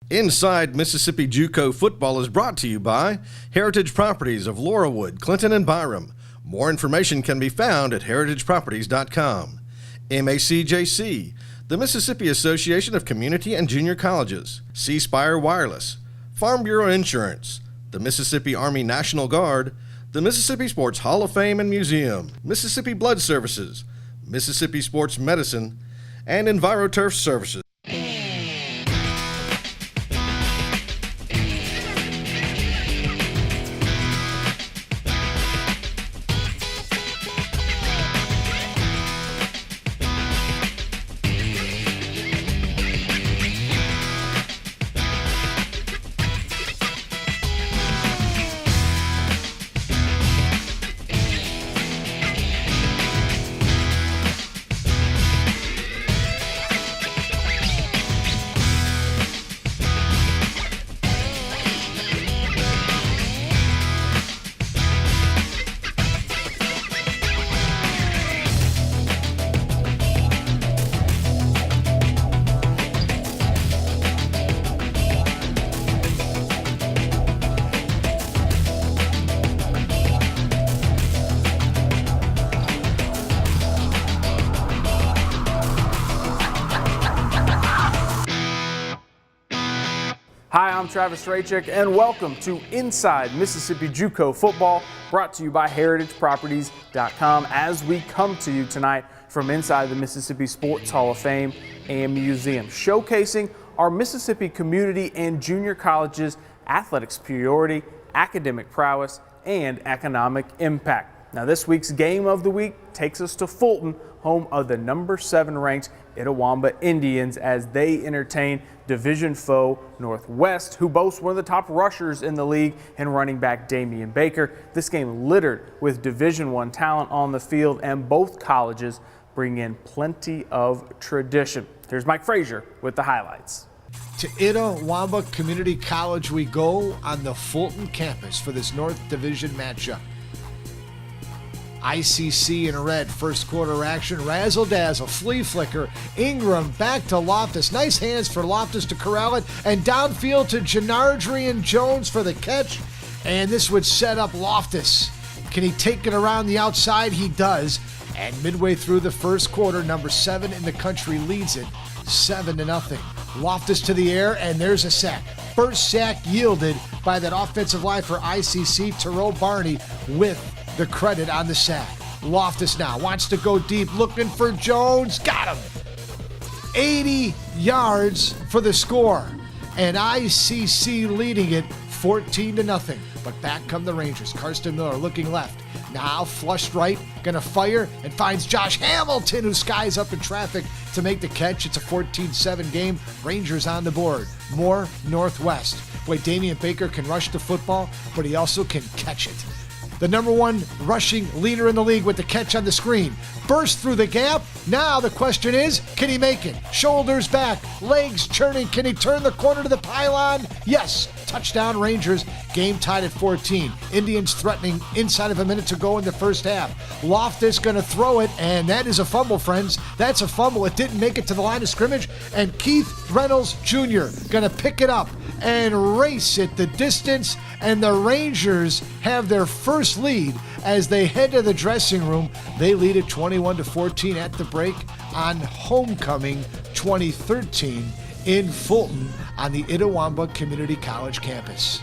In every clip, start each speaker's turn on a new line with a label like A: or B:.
A: Inside Mississippi JUCO Football is brought to you by Heritage Properties of Laurelwood, Clinton, and Byram. More information can be found at heritageproperties.com. MACJC, the Mississippi Association of Community and Junior Colleges. C Spire Wireless, Farm Bureau Insurance, the Mississippi Army National Guard, the Mississippi Sports Hall of Fame and Museum, Mississippi Blood Services, Mississippi Sports Medicine, and EnviroTurf Services.
B: Hi, I'm Travis Raychick, and welcome to Inside Mississippi JUCO Football, brought to you by heritageproperties.com as we come to you tonight from inside the Mississippi Sports Hall of Fame and Museum, showcasing our Mississippi community and junior colleges' athletic superiority, academic prowess, and economic impact. Now, this week's game of the week takes us to Fulton, home of the number 7 ranked Itawamba Indians, as they entertain division foe Northwest, who boasts one of the top rushers in the league and running back Damian Baker. This game littered with Division I talent on the field, and both colleges bring in plenty of tradition. Here's Mike Frazier with the highlights.
C: To Itawamba Community College we go on the Fulton campus for this North Division matchup. ICC in red, first quarter action, razzle-dazzle, flea flicker, Ingram back to Loftus. Nice hands for Loftus to corral it, and downfield to Janardry and Jones for the catch, and this would set up Loftus. Can he take it around the outside? He does, and midway through the first quarter, number 7 in the country leads it 7-0. Loftus to the air, and there's a sack. First sack yielded by that offensive line for ICC, Terrell Barney with the credit on the sack. Loftus now wants to go deep, looking for Jones. Got him. 80 yards for the score, and ICC leading it 14-0. But back come the Rangers. Karsten Miller looking left. Now flushed right, gonna fire, and finds Josh Hamilton, who skies up in traffic to make the catch. It's a 14-7 game. Rangers on the board. More Northwest. Boy, Damian Baker can rush the football, but he also can catch it. The number 1 rushing leader in the league with the catch on the screen. Burst through the gap. Now the question is, can he make it? Shoulders back, legs churning. Can he turn the corner to the pylon? Yes. Touchdown Rangers. Game tied at 14. Indians threatening inside of a minute to go in the first half. Loftus going to throw it, and that is a fumble, friends. That's a fumble. It didn't make it to the line of scrimmage, and Keith Reynolds Jr. going to pick it up and race it the distance, and the Rangers have their first lead as they head to the dressing room. They lead it 21-14 at the break on homecoming 2013 in Fulton on the Itawamba Community College campus.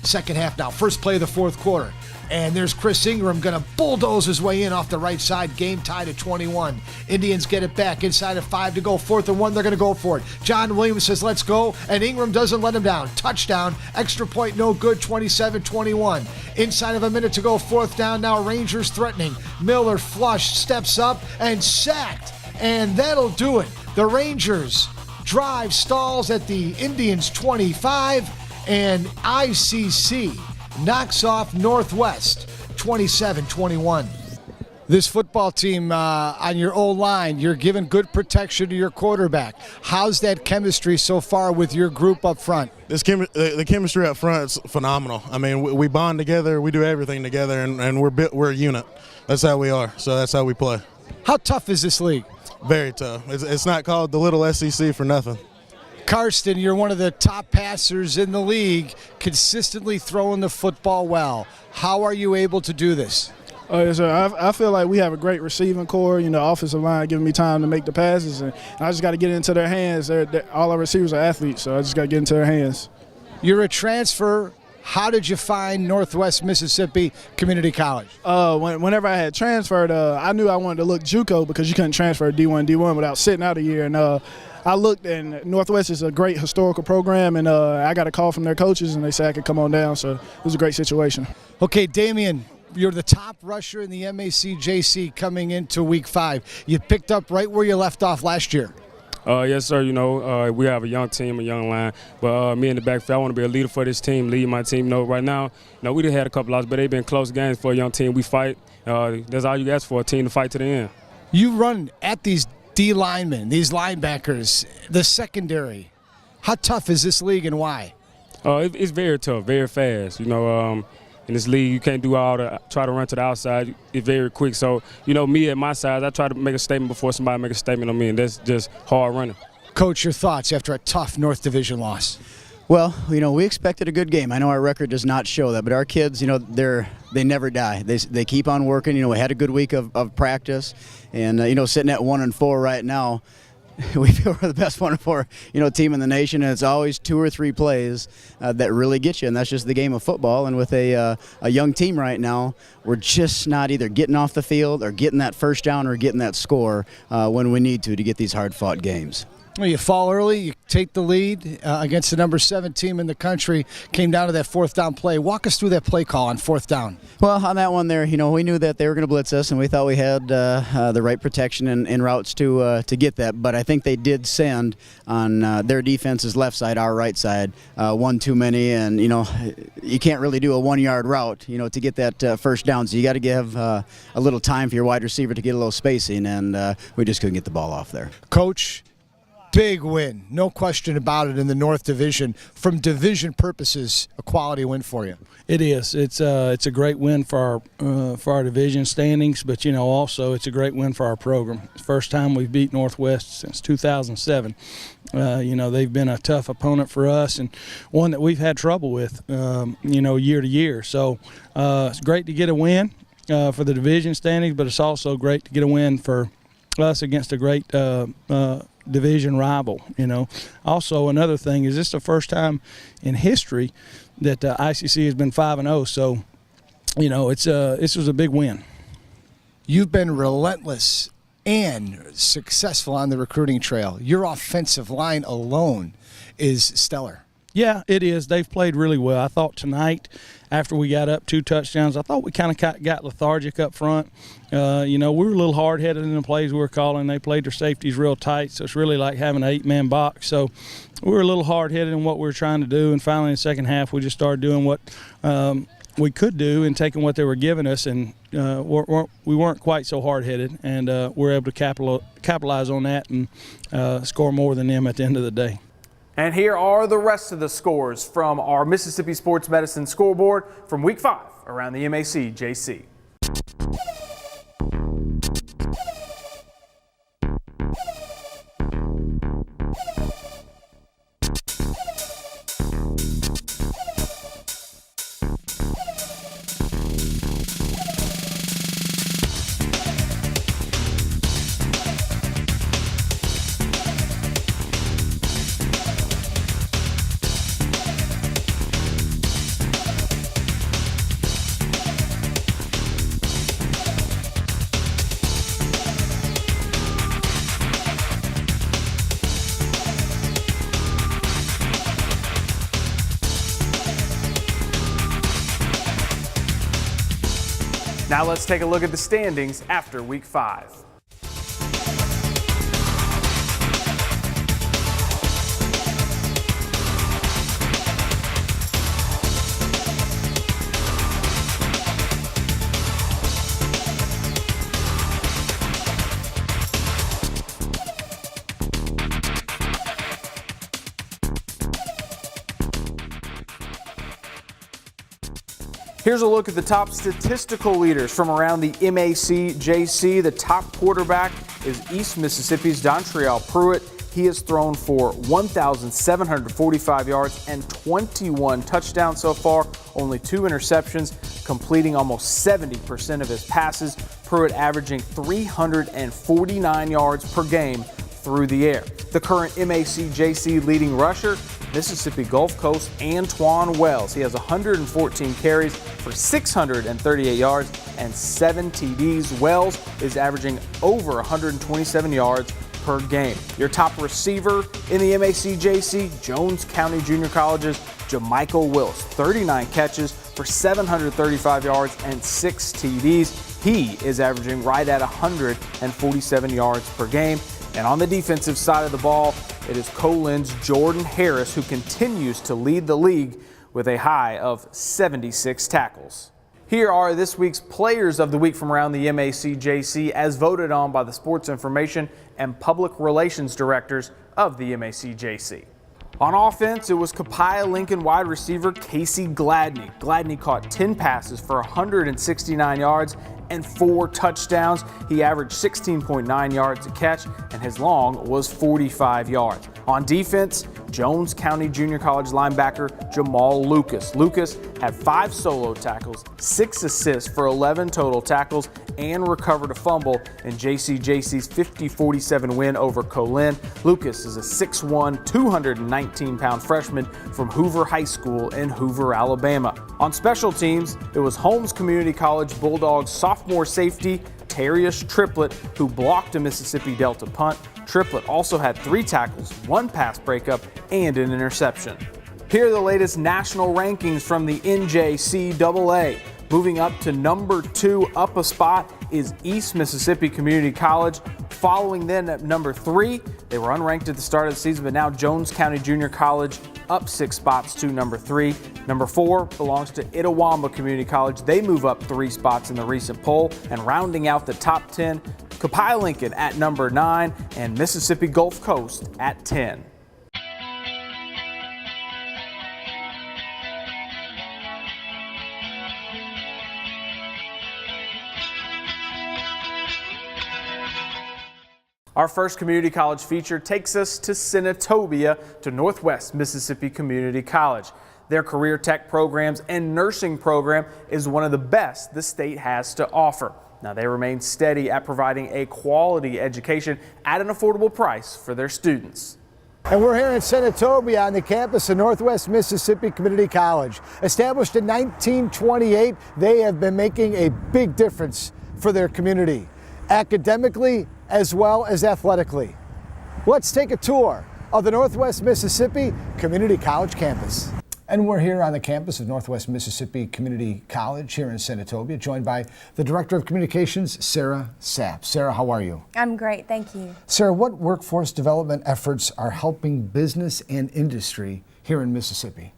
C: Second half now, first play of the fourth quarter. And there's Chris Ingram going to bulldoze his way in off the right side. Game tied at 21. Indians get it back inside of 5 to go. 4th and 1, they're going to go for it. John Williams says, let's go. And Ingram doesn't let him down. Touchdown. Extra point, no good. 27-21. Inside of a minute to go. 4th down now. Rangers threatening. Miller flush, steps up, and sacked. And that'll do it. The Rangers drive stalls at the Indians 25. And ICC knocks off Northwest 27-21. This football team on your old line, you're giving good protection to your quarterback. How's that chemistry so far with your group up front?
D: The chemistry up front is phenomenal. I mean, we bond together, we do everything together, and we're a unit. That's how we are, so that's how we play.
C: How tough is this league?
D: Very tough. It's not called the little SEC for nothing.
C: Karsten, you're one of the top passers in the league, consistently throwing the football well. How are you able to do this?
E: Yes, sir. I feel like we have a great receiving core. Offensive line giving me time to make the passes, and I just got to get into their hands. All our receivers are athletes, so I just got to get into their hands.
C: You're a transfer. How did you find Northwest Mississippi Community College?
E: Whenever I had transferred, I knew I wanted to look JUCO because you couldn't transfer D1 without sitting out a year. And I looked, and Northwest is a great historical program, and I got a call from their coaches, and they said I could come on down. So it was a great situation.
C: Okay, Damian, you're the top rusher in the MACJC coming into Week 5. You picked up right where you left off last year.
F: Yes, sir. We have a young team, a young line. But me in the backfield, I want to be a leader for this team, lead my team. Right now, we done had a couple losses, but they've been close games for a young team. We fight. That's all you ask for, a team to fight to the end.
C: You run at these D linemen, these linebackers, the secondary. How tough is this league and why?
F: It's very tough, very fast. In this league, you can't do try to run to the outside. It's very quick. So, me at my size, I try to make a statement before somebody make a statement on me, and that's just hard running.
C: Coach, your thoughts after a tough North Division loss?
G: Well, we expected a good game. I know our record does not show that, but our kids, they never die. They keep on working. We had a good week of practice, and sitting at 1-4 right now, we feel we're the best 1-4 team in the nation, and it's always 2 or 3 plays that really get you, and that's just the game of football. And with a young team right now, we're just not either getting off the field or getting that first down or getting that score when we need to get these hard-fought games.
C: Well, you fall early, you take the lead against the number 7 team in the country, came down to that 4th down play. Walk us through that play call on 4th down.
G: Well, on that one there, we knew that they were going to blitz us, and we thought we had the right protection and routes to get that. But I think they did send on their defense's left side, our right side, one too many. And, you can't really do a 1-yard route, to get that first down. So you got to give a little time for your wide receiver to get a little spacing, and we just couldn't get the ball off there.
C: Coach, big win, no question about it, in the North Division. From division purposes, a quality win for you.
E: It is. It's a great win for our division standings, but also it's a great win for our program. First time we've beat Northwest since 2007. They've been a tough opponent for us and one that we've had trouble with, year to year. So it's great to get a win for the division standings, but it's also great to get a win for us against a great division rival. Also another thing is this is the first time in history that ICC has been 5-0. So this was a big win.
C: You've been relentless and successful on the recruiting trail. Your offensive line alone is stellar.
E: Yeah, it is. They've played really well. I thought tonight, after we got up 2 touchdowns, I thought we kind of got lethargic up front. We were a little hard-headed in the plays we were calling. They played their safeties real tight, so it's really like having an 8-man box. So we were a little hard-headed in what we were trying to do, and finally in the second half we just started doing what we could do and taking what they were giving us, and we weren't quite so hard-headed, and we were able to capitalize on that and score more than them at the end of the day.
B: And here are the rest of the scores from our Mississippi Sports Medicine scoreboard from Week 5 around the MACJC. Now let's take a look at the standings after Week 5. Here's a look at the top statistical leaders from around the MACJC. The top quarterback is East Mississippi's Dontrell Pruitt, he has thrown for 1,745 yards and 21 touchdowns so far, only 2 interceptions, completing almost 70% of his passes. Pruitt averaging 349 yards per game through the air. The current MACJC leading rusher, Mississippi Gulf Coast, Antoine Wells. He has 114 carries for 638 yards and 7 TDs. Wells is averaging over 127 yards per game. Your top receiver in the MACJC, Jones County Junior College's Jamichael Wills, 39 catches for 735 yards and 6 TDs. He is averaging right at 147 yards per game. And on the defensive side of the ball, it is Colin's Jordan Harris who continues to lead the league with a high of 76 tackles. Here are this week's Players of the Week from around the MACJC as voted on by the Sports Information and Public Relations Directors of the MACJC. On offense, it was Copiah Lincoln wide receiver Casey Gladney. Gladney caught 10 passes for 169 yards and 4 touchdowns. He averaged 16.9 yards a catch, and his long was 45 yards. On defense, Jones County Junior College linebacker Jamal Lucas. Lucas had 5 solo tackles, 6 assists for 11 total tackles, and recovered a fumble in JCJC's 50-47 win over Colin. Lucas is a 6'1", 219-pound freshman from Hoover High School in Hoover, Alabama. On special teams, it was Holmes Community College Bulldogs sophomore safety Terrius Triplett who blocked a Mississippi Delta punt. Triplett also had 3 tackles, 1 pass breakup, and an interception. Here are the latest national rankings from the NJCAA. Moving up to number 2, up a spot, is East Mississippi Community College. Following then at number 3, they were unranked at the start of the season, but now Jones County Junior College up 6 spots to number 3. Number 4 belongs to Itawamba Community College. They move up 3 spots in the recent poll. And rounding out the top 10, Copiah Lincoln at number 9 and Mississippi Gulf Coast at 10. Our first community college feature takes us to Senatobia to Northwest Mississippi Community College. Their career tech programs and nursing program is one of the best the state has to offer. Now, they remain steady at providing a quality education at an affordable price for their students.
C: And we're here in Senatobia on the campus of Northwest Mississippi Community College. Established in 1928, they have been making a big difference for their community, academically as well as athletically. Let's take a tour of the Northwest Mississippi Community College campus. And we're here on the campus of Northwest Mississippi Community College here in Senatobia, joined by the Director of Communications, Sarah Sapp. Sarah, how are you?
H: I'm great, thank you.
C: Sarah, what workforce development efforts are helping business and industry here in Mississippi?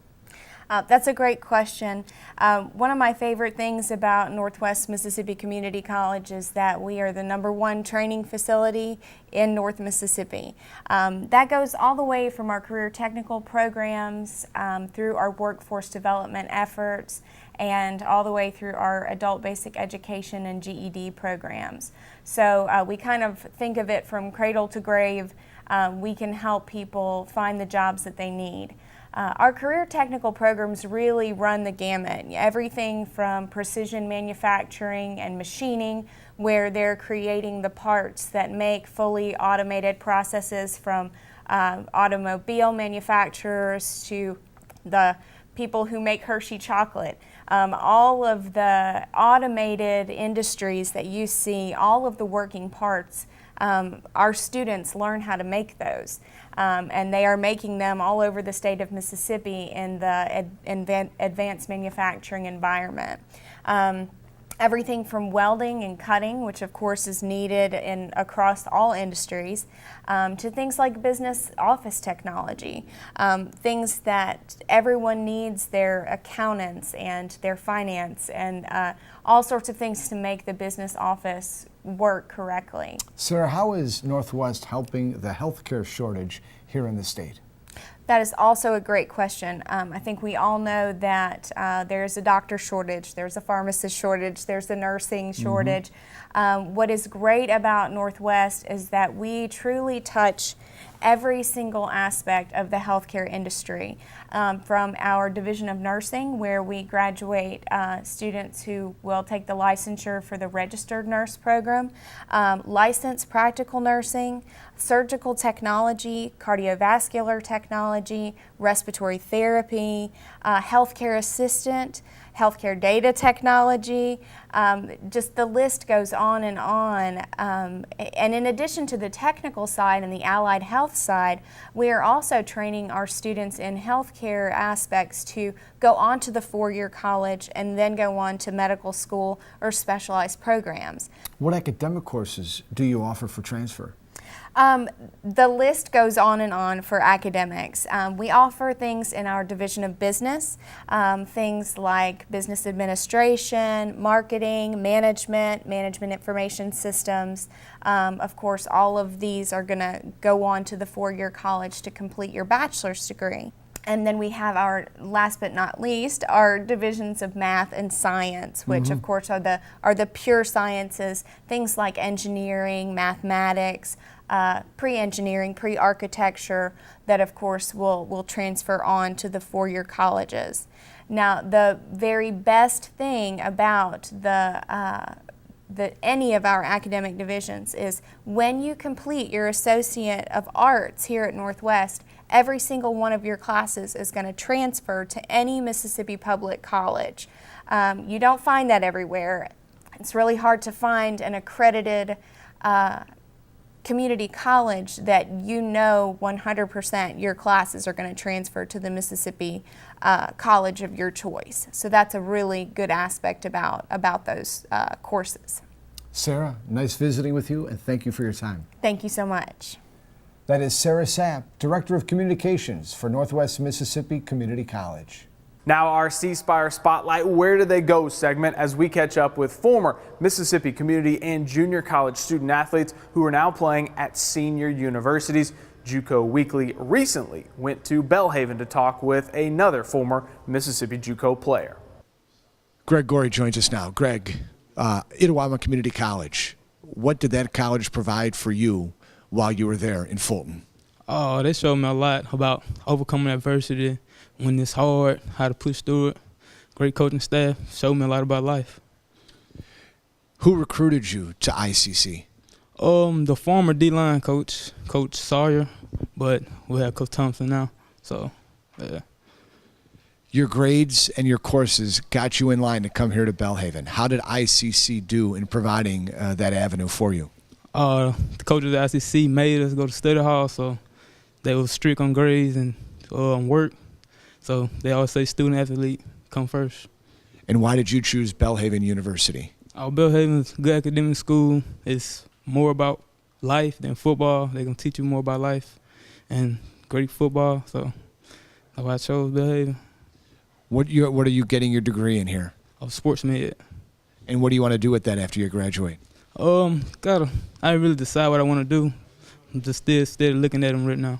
H: That's a great question. One of my favorite things about Northwest Mississippi Community College is that we are the #1 training facility in North Mississippi. That goes all the way from our career technical programs through our workforce development efforts and all the way through our adult basic education and GED programs. So we kind of think of it from cradle to grave. We can help people find the jobs that they need. Our career technical programs really run the gamut. Everything from precision manufacturing and machining, where they're creating the parts that make fully automated processes, from automobile manufacturers to the people who make Hershey chocolate. All of the automated industries that you see, all of the working parts, our students learn how to make those. And they are making them all over the state of Mississippi in the advanced manufacturing environment. Everything from welding and cutting, which of course is needed across all industries, to things like business office technology, things that everyone needs, their accountants and their finance, and all sorts of things to make the business office work correctly.
C: Sarah, how is Northwest helping the healthcare shortage here in the state?
H: That is also a great question. I think we all know that there's a doctor shortage, there's a pharmacist shortage, there's a nursing shortage. What is great about Northwest is that we truly touch every single aspect of the healthcare industry, from our Division of Nursing, where we graduate students who will take the licensure for the registered nurse program, licensed practical nursing, surgical technology, cardiovascular technology, respiratory therapy, healthcare assistant, healthcare data technology, just the list goes on and on. And in addition to the technical side and the allied health side, we are also training our students in healthcare aspects to go on to the four-year college and then go on to medical school or specialized programs.
C: What academic courses do you offer for transfer?
H: The list goes on and on for academics. We offer things in our Division of Business, things like business administration, marketing, management information systems. Of course, all of these are going to go on to the four-year college to complete your bachelor's degree. And then we have our, last but not least, our divisions of math and science, which of course are the pure sciences, things like engineering, mathematics, pre-engineering, pre-architecture, that of course will transfer on to the four-year colleges. Now, the very best thing about any of our academic divisions is when you complete your Associate of Arts here at Northwest, every single one of your classes is going to transfer to any Mississippi public college. You don't find that everywhere. It's really hard to find an accredited community college that you know 100% your classes are going to transfer to the Mississippi college of your choice. So that's a really good aspect about those courses.
C: Sarah, nice visiting with you, and thank you for your time.
H: Thank you so much.
C: That is Sarah Sapp, Director of Communications for Northwest Mississippi Community College.
B: Now our C-Spire Spotlight Where Did They Go segment, as we catch up with former Mississippi community and junior college student athletes who are now playing at senior universities. JUCO Weekly recently went to Belhaven to talk with another former Mississippi JUCO player.
C: Greg Gorey joins us now. Greg, Itawamba Community College, what did that college provide for you while you were there in Fulton?
I: Oh, they showed me a lot about overcoming adversity, when it's hard, how to push through it. Great coaching staff showed me a lot about life.
C: Who recruited you to ICC?
I: The former D-line coach, Coach Sawyer, but we have Coach Thompson now, so yeah.
C: Your grades and your courses got you in line to come here to Belhaven. How did ICC do in providing that avenue for you?
I: The coaches at ICC made us go to study hall, so they were strict on grades and work. So they always say student athlete come first.
C: And why did you choose Belhaven University?
I: Belhaven's a good academic school. It's more about life than football. They're going to teach you more about life and great football. So that's why I chose Belhaven.
C: What are you getting your degree in here?
I: Sports med.
C: And what do you want to do with that after you graduate?
I: I didn't really decide what I want to do. I'm just still looking at them right now.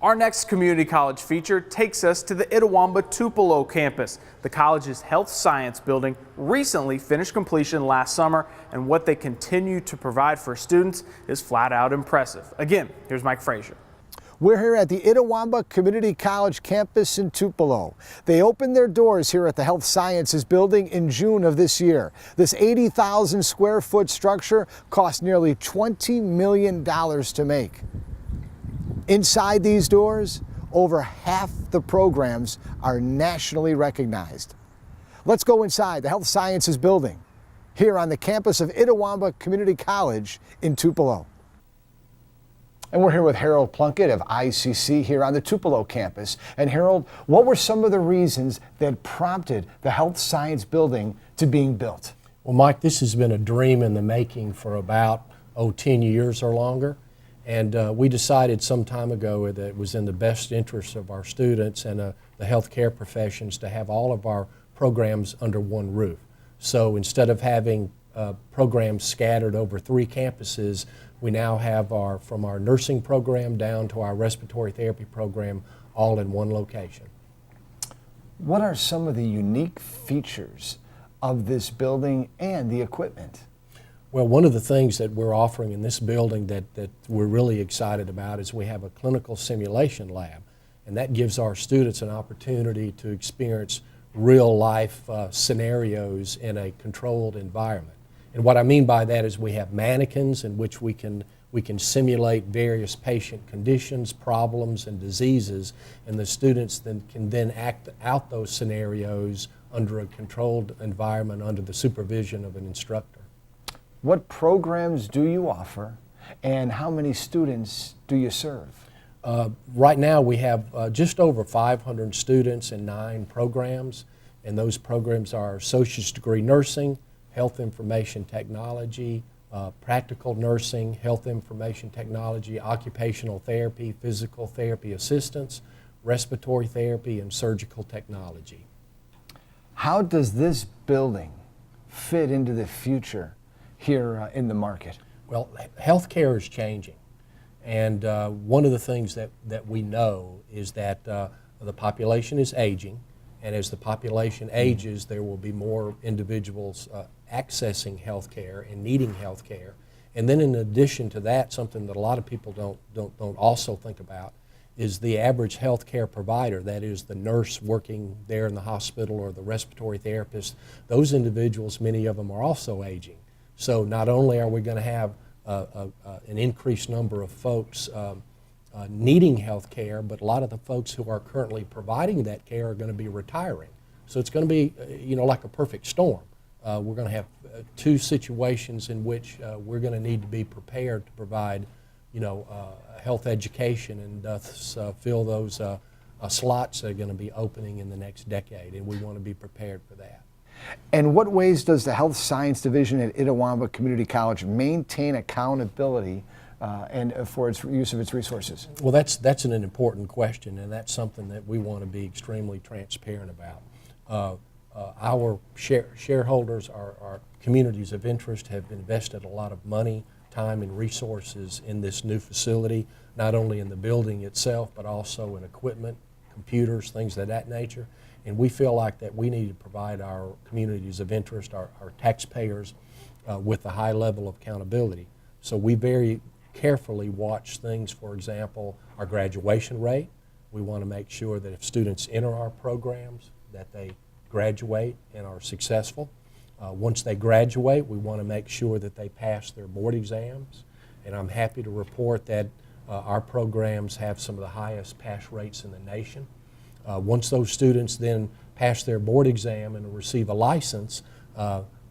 B: Our next community college feature takes us to the Itawamba Tupelo campus. The college's health science building recently finished completion last summer, and what they continue to provide for students is flat out impressive. Again, here's Mike Frazier.
C: We're here at the Itawamba Community College campus in Tupelo. They opened their doors here at the Health Sciences building in June of this year. This 80,000 square foot structure cost nearly $20 million to make. Inside these doors, over half the programs are nationally recognized. Let's go inside the Health Sciences building here on the campus of Itawamba Community College in Tupelo. And we're here with Harold Plunkett of ICC here on the Tupelo campus. And Harold, what were some of the reasons that prompted the Health Science building to being built?
J: Well, Mike, this has been a dream in the making for about 10 years or longer. And we decided some time ago that it was in the best interest of our students and the healthcare professions to have all of our programs under one roof. So instead of having programs scattered over 3 campuses. We now have from our nursing program down to our respiratory therapy program all in one location.
C: What are some of the unique features of this building and the equipment?
J: Well, one of the things that we're offering in this building that we're really excited about is we have a clinical simulation lab, and that gives our students an opportunity to experience real-life scenarios in a controlled environment. And what I mean by that is we have mannequins in which we can simulate various patient conditions, problems, and diseases, and the students can act out those scenarios under a controlled environment under the supervision of an instructor.
C: What programs do you offer, and how many students do you serve?
J: Right now we have just over 500 students in 9 programs, and those programs are associate's degree nursing, health information technology, practical nursing, health information technology, occupational therapy, physical therapy assistance, respiratory therapy, and surgical technology.
C: How does this building fit into the future here in the market?
J: Well, healthcare is changing, and one of the things that we know is that the population is aging, and as the population ages, there will be more individuals accessing health care and needing health care. And then in addition to that, something that a lot of people don't also think about is the average health care provider, that is the nurse working there in the hospital or the respiratory therapist. Those individuals, many of them are also aging. So not only are we going to have an increased number of folks needing health care, but a lot of the folks who are currently providing that care are going to be retiring. So it's going to be, like a perfect storm. We're going to have 2 situations in which we're going to need to be prepared to provide, health education and thus fill those slots that are going to be opening in the next decade, and we want to be prepared for that.
C: And what ways does the Health Science Division at Itawamba Community College maintain accountability and for its use of its resources?
J: Well, that's an important question, and that's something that we want to be extremely transparent about. Our shareholders, our communities of interest, have invested a lot of money, time, and resources in this new facility, not only in the building itself, but also in equipment, computers, things of that nature. And we feel like that we need to provide our communities of interest, our taxpayers, with a high level of accountability. So we very carefully watch things, for example, our graduation rate. We want to make sure that if students enter our programs, that they graduate and are successful. Once they graduate, we want to make sure that they pass their board exams. And I'm happy to report that our programs have some of the highest pass rates in the nation. Once those students then pass their board exam and receive a license,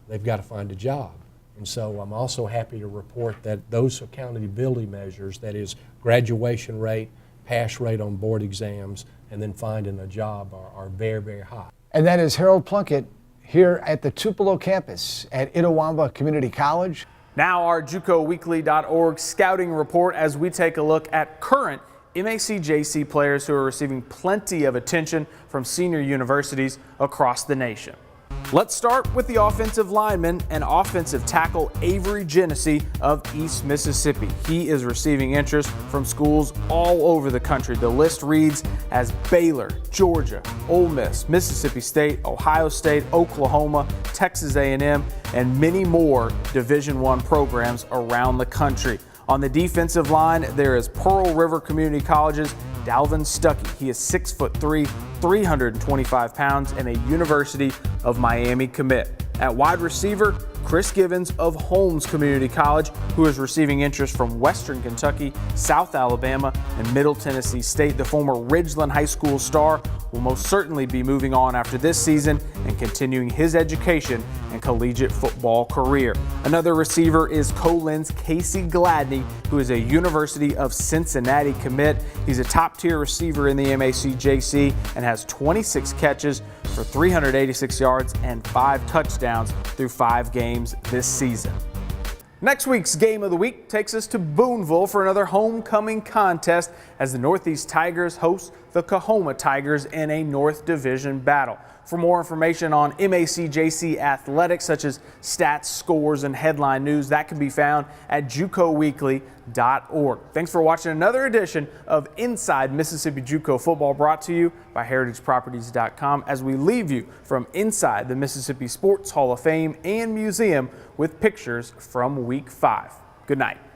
J: they've got to find a job. And so I'm also happy to report that those accountability measures, that is graduation rate, pass rate on board exams, and then finding a job are very, very high.
C: And that is Harold Plunkett here at the Tupelo campus at Itawamba Community College.
B: Now our JUCOweekly.org scouting report as we take a look at current MACJC players who are receiving plenty of attention from senior universities across the nation. Let's start with the offensive lineman and offensive tackle Avery Genesee of East Mississippi. He is receiving interest from schools all over the country. The list reads as Baylor, Georgia, Ole Miss, Mississippi State, Ohio State, Oklahoma, Texas A&M, and many more Division I programs around the country. On the defensive line, there is Pearl River Community College's Dalvin Stuckey. He is 6'3", 325 pounds, and a University of Miami commit. At wide receiver, Chris Givens of Holmes Community College, who is receiving interest from Western Kentucky, South Alabama, and Middle Tennessee State. The former Ridgeland High School star will most certainly be moving on after this season and continuing his education and collegiate football career. Another receiver is Colin's Casey Gladney, who is a University of Cincinnati commit. He's a top-tier receiver in the MACJC and has 26 catches for 386 yards and 5 touchdowns through 5 games this season. Next week's Game of the Week takes us to Booneville for another homecoming contest as the Northeast Tigers host the Coahoma Tigers in a North Division battle. For more information on MACJC athletics, such as stats, scores, and headline news, that can be found at JUCOweekly.org. Thanks for watching another edition of Inside Mississippi JUCO Football, brought to you by HeritageProperties.com, as we leave you from inside the Mississippi Sports Hall of Fame and Museum with pictures from Week 5. Good night.